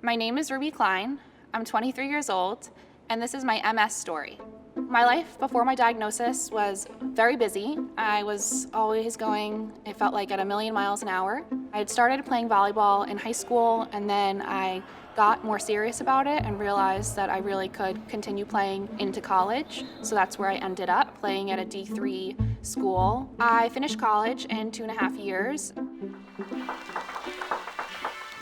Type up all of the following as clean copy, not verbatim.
My name is Ruby Klein. I'm 23 years old, and this is my MS story. My life before my diagnosis was very busy. I was always going, it felt like at a million miles an hour. I had started playing volleyball in high school, and then I got more serious about it and realized that I really could continue playing into college. So that's where I ended up, playing at a D3 school. I finished college in 2.5 years.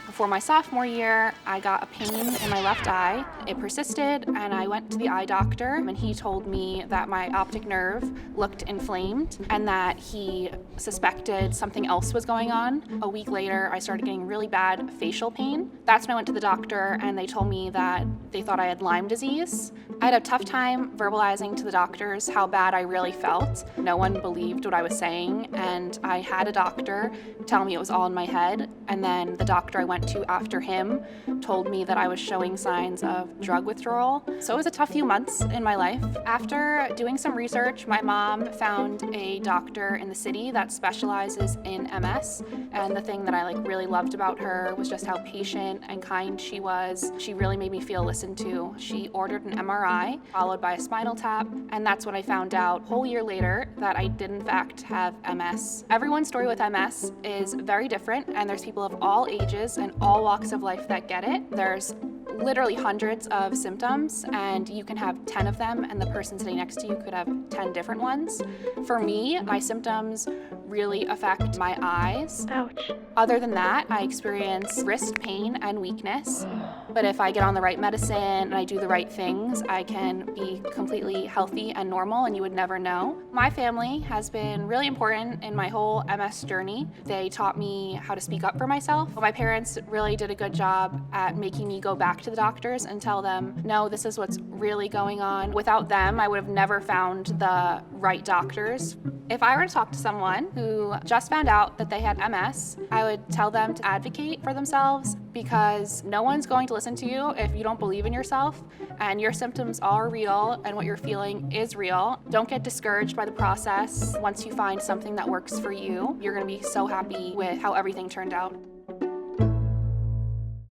Before my sophomore year, I got a pain in my left eye. It persisted, and I went to the eye doctor, and he told me that my optic nerve looked inflamed and that he suspected something else was going on. A week later, I started getting really bad facial pain. That's when I went to the doctor, and they told me that they thought I had Lyme disease. I had a tough time verbalizing to the doctors how bad I really felt. No one believed what I was saying, and I had a doctor tell me it was all in my head, and then the doctor I went to after him told me that I was showing signs of drug withdrawal. So it was a tough few months in my life. After doing some research, my mom found a doctor in the city that specializes in MS, and the thing that I really loved about her was just how patient and kind she was. She really made me feel listened to. She ordered an MRI followed by a spinal tap, and that's when I found out a whole year later that I did in fact have MS. Everyone's story with MS is very different, and there's people of all ages and all walks of life that get it. There's literally hundreds of symptoms, and you can have 10 of them, and the person sitting next to you could have 10 different ones. For me, my symptoms really affect my eyes. Ouch. Other than that, I experience wrist pain and weakness. But if I get on the right medicine and I do the right things, I can be completely healthy and normal, and you would never know. My family has been really important in my whole MS journey. They taught me how to speak up for myself. My parents really did a good job at making me go back to the doctors and tell them, no, this is what's really going on. Without them, I would have never found the right doctors. If I were to talk to someone who just found out that they had MS, I would tell them to advocate for themselves, because no one's going to listen to you if you don't believe in yourself, and your symptoms are real and what you're feeling is real. Don't get discouraged by the process. Once you find something that works for you, you're going to be so happy with how everything turned out.